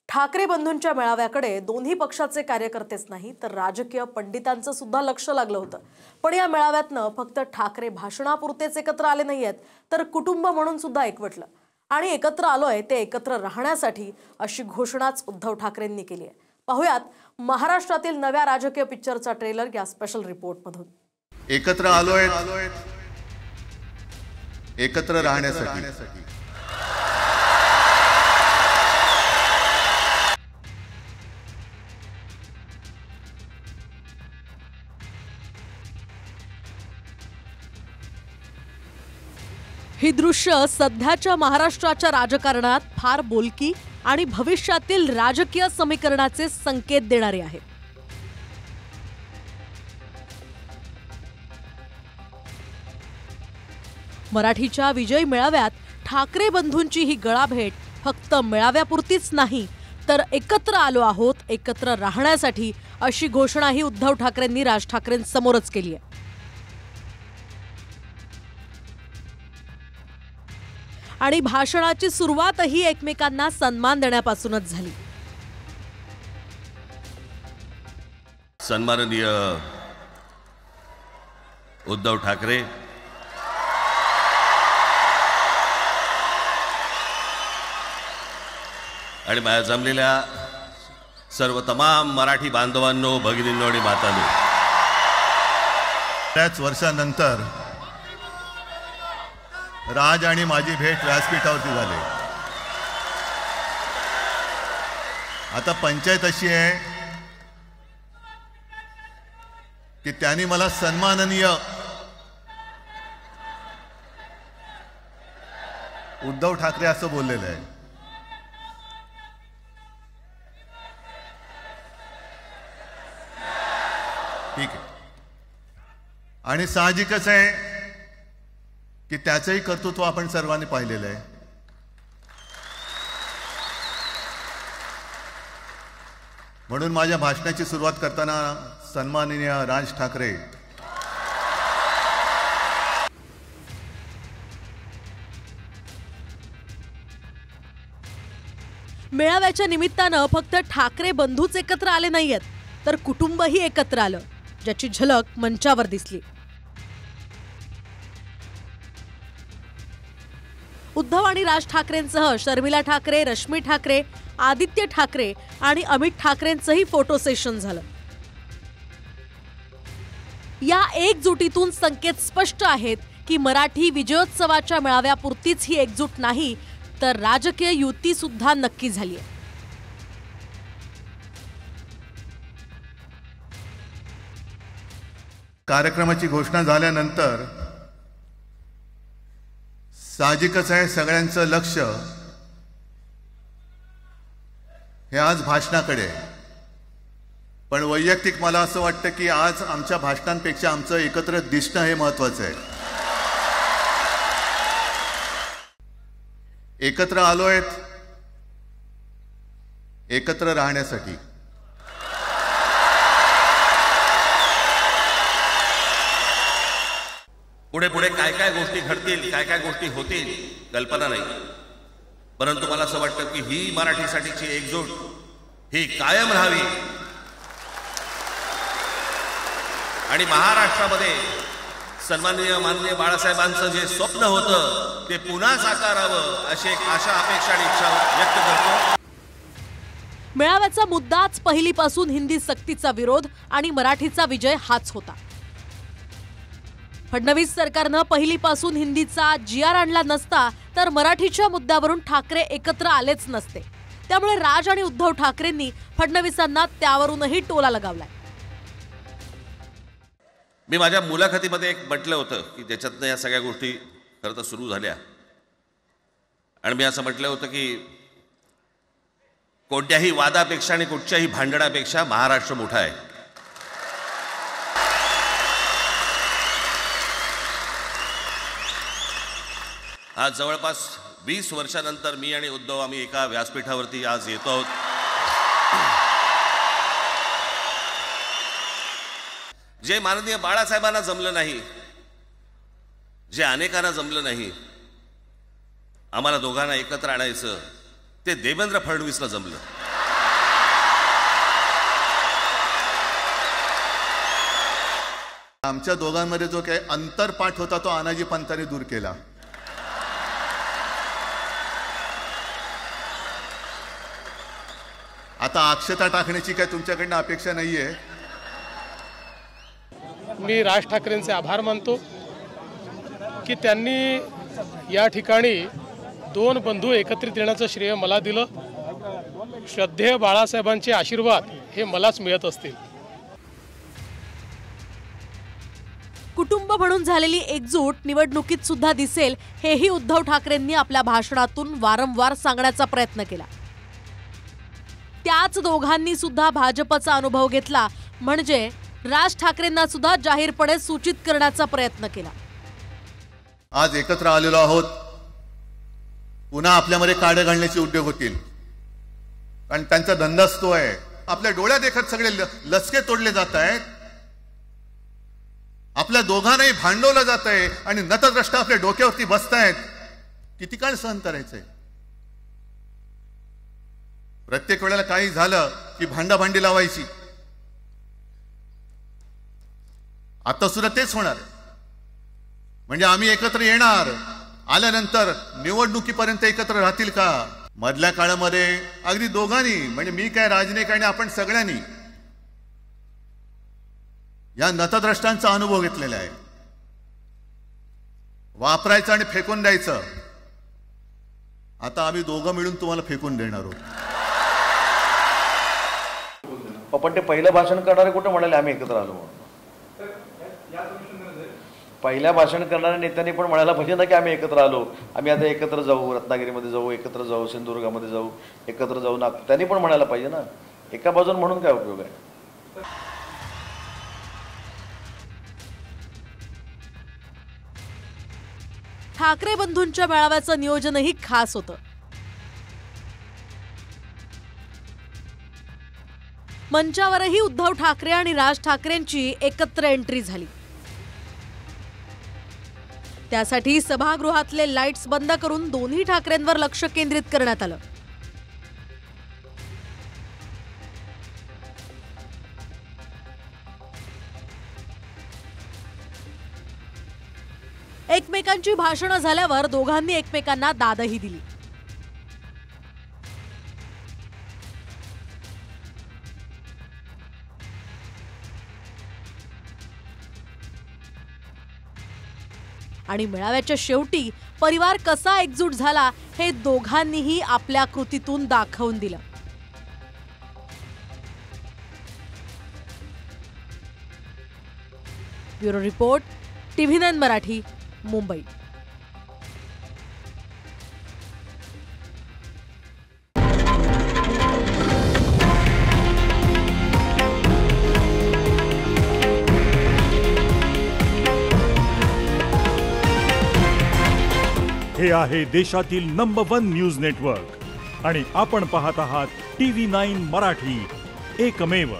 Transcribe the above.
ठाकरे बंधूंच्या मेळाव्याकडे दोन्ही पक्षाचे कार्यकर्तेच नाही तर राजकीय पंडितांचं सुद्धा लक्ष लागलं होतं। पण या मेळाव्यातनं फक्त ठाकरे भाषणापुरतेच एकत्र आले नाहीयेत तर कुटुंब म्हणून सुद्धा एकवटलं आणि एकत्र आलोय ते एकत्र राहण्यासाठी अशी घोषणाच उद्धव ठाकरेंनी केली आहे। पाहूयात महाराष्ट्रातील नव्या राजकीय पिक्चरचा ट्रेलर या स्पेशल रिपोर्टमधून। एकत्र आलोय एकत्र राहण्यासाठी। ही दृश्य सध्याच्या महाराष्ट्राच्या राजकारणात फार बोलकी आणि भविष्यातील राजकीय समीकरणाचे संकेत देणारी आहेत। मराठीच्या विजय मेळाव्यात ठाकरे बंधूंची ही गळाभेट फक्त मेळाव्यापुरतीच नाही तर एकत्र आलो आहोत एकत्र राहण्यासाठी अशी घोषणाही उद्धव ठाकरेंनी राज ठाकरेंसमोरच केली आहे। आणि भाषणाची सुरुवातही एकमेकांना सन्मान देण्यापासूनच झाली। सन्माननीय उद्धव ठाकरे, आणि माझ्या जमलेल्या सर्व तमाम मराठी बांधवांनो, भगिनींनो आणि मातांनो, बऱ्याच वर्षानंतर राज आणि माझी भेट व्यासपीठावरती झाली। आता पंचायत अशी आहे की त्यांनी मला सन्माननीय उद्धव ठाकरे असं बोललेलं आहे। ठीक आहे, आणि साहजिकच आहे की त्याचंही कर्तृत्व आपण सर्वांनी पाहिलेलं आहे। म्हणून माझ्या भाषणाची सुरुवात करताना सन्माननीय राज ठाकरे मेळाव्याच्या निमित्तानं फक्त ठाकरे बंधूच एकत्र आले नाहीयेत तर कुटुंबही एकत्र आलं, ज्याची झलक मंचावर दिसली। उद्धव आणि राज ठाकरेंसह शर्मिला ठाकरे, रश्मी ठाकरे, आदित्य ठाकरे आणि अमित ठाकरेंचंही फोटो सेशन झालं। या एकजुटीतून संकेत स्पष्ट आहेत की मराठी विजयोत्सवाच्या मेळाव्यापुरतीच ही एकजूट नाही तर राजकीय युती सुद्धा नक्की झाली आहे। कार्यक्रमाची घोषणा झाल्यानंतर साहजिकच आहे सगळ्यांचं लक्ष हे आज भाषणाकडे आहे। पण वैयक्तिक मला असं वाटतं की आज आमच्या भाषणांपेक्षा आमचं एकत्र दिसणं हे महत्त्वाचं आहे। एकत्र आलोय एकत्र राहण्यासाठी। पुढे पुढे काय काय गोष्टी घडतील, काय काय गोष्टी होतील कल्पना नाही, परंतु मला असं वाटतं की ही मराठीसाठीची एकजूट ही कायम राहावी आणि महाराष्ट्रामध्ये सन्माननीय माननीय बाळासाहेबांचं जे स्वप्न होतं ते पुन्हा साकारावं अशी एक आशा, अपेक्षा आणि इच्छा व्यक्त करतो। मेळाव्याचा मुद्दाच पहिलीपासून हिंदी सक्तीचा विरोध आणि मराठीचा विजय हाच होता। फडणवीस सरकारनं पहिलीपासून हिंदीचा GR आणला नसता तर मराठीच्या मुद्द्यावरून ठाकरे एकत्र आलेच नसते। त्यामुळे राज आणि उद्धव ठाकरेंनी फडणवीसांना त्यावरूनही टोला लगावलाय। मी माझ्या मुलाखतीमध्ये एक म्हटलं होतं की ज्याच्यातनं या सगळ्या गोष्टी खरं तर सुरू झाल्या, आणि मी असं म्हटलं होतं की कोणत्याही वादापेक्षा आणि कुठच्याही भांडणापेक्षा महाराष्ट्र मोठा आहे। आज जवळपास 20 वर्षानंतर मी आणि उद्धव आम्ही एका व्यासपीठावरती आज येतो आहोत। जे माननीय बाळासाहेबांना जमलं नाही, जे अनेकांना जमलं नाही, आम्हाला दोघांना एकत्र आणायचं ते देवेंद्र फडणवीसला जमलं। आमच्या दोघांमध्ये जो काही अंतरपाठ होता तो आनाजी पंतांनी दूर केला. आता अक्षता टाकण्याची काय तुमच्याकडनं अपेक्षा नाहीये. मी राज ठाकरेंचे आभार मानतो की त्यांनी या ठिकाणी दोन बंधू एकत्रित येण्याचं श्रेय मला दिलं. श्रद्धेय बाळासाहेबांचे आशीर्वाद हे मलाच मिळत असतील. कुटुंब म्हणून झालेली एकजूट निवडणुकीत सुद्धा दिसेल हेही उद्धव ठाकरेंनी आपल्या भाषणातून वारंवार सांगण्याचा प्रयत्न केला. त्याच दोघांनी सुद्धा भाजपचा अनुभव घेतला म्हणजे राज ठाकरेंना सुद्धा जाहीरपणे सूचित करण्याचा प्रयत्न केला. आज एकत्र आलेलो आहोत. पुन्हा आपल्यामध्ये काडे घालण्याचे उद्योग होतील कारण त्यांचा धंदाच तो आहे. आपल्या डोळ्यात देखत सगळे लसके तोडले जात आहेत. आपल्या दोघांनाही भांडवलं जात आहे आणि नतद्रष्टा आपल्या डोक्यावरती बसतायत. किती काळ सहन करायचंय. प्रत्येक वेळेला काही झालं की भांडाभांडी लावायची. आता सुद्धा तेच होणार आहे. म्हणजे आम्ही एकत्र येणार, आल्यानंतर निवडणुकीपर्यंत एकत्र राहतील का. मधल्या काळामध्ये अगदी दोघांनी म्हणजे मी काय राजनिक आणि आपण सगळ्यांनी या नतद्रष्टांचा अनुभव घेतलेला आहे. वापरायचं आणि फेकून द्यायचं. आता आम्ही दोघं मिळून तुम्हाला फेकून देणार आहोत. पण ते पहिलं भाषण करणारे कुठं म्हणाले आम्ही एकत्र आलो. पहिल्या भाषण करणाऱ्या नेत्यांनी पण म्हणायला पाहिजे ना की आम्ही एकत्र आलो, आम्ही आता एकत्र जाऊ, रत्नागिरीमध्ये जाऊ, एकत्र जाऊ, सिंधुदुर्गामध्ये जाऊ, एकत्र जाऊ ना. त्यांनी पण म्हणायला पाहिजे ना. एका बाजून म्हणून काय उपयोग आहे. ठाकरे बंधूंच्या मेळाव्याचं नियोजनही खास होतं. मंचावरही उद्धव ठाकरे आणि राज ठाकरेंची एकत्र एंट्री झाली. त्यासाठी सभागृहातले लाईट्स बंद करून दोन्ही ठाकरेंवर लक्ष केंद्रित करण्यात आलं. एकमेकांची भाषणं झाल्यावर दोघांनी एकमेकांना दादही दिली. आणि मेळाव्याच्या शेवटी परिवार कसा एकजूट झाला हे दोघांनीही आपल्या कृतीतून दाखवून दिलं. Bureau report, TV9 Marathi, Mumbai. हे आहे देशातील नंबर 1 न्यूज नेटवर्क आणि आपण पाहत आहात TV9 मराठी, एकमेव.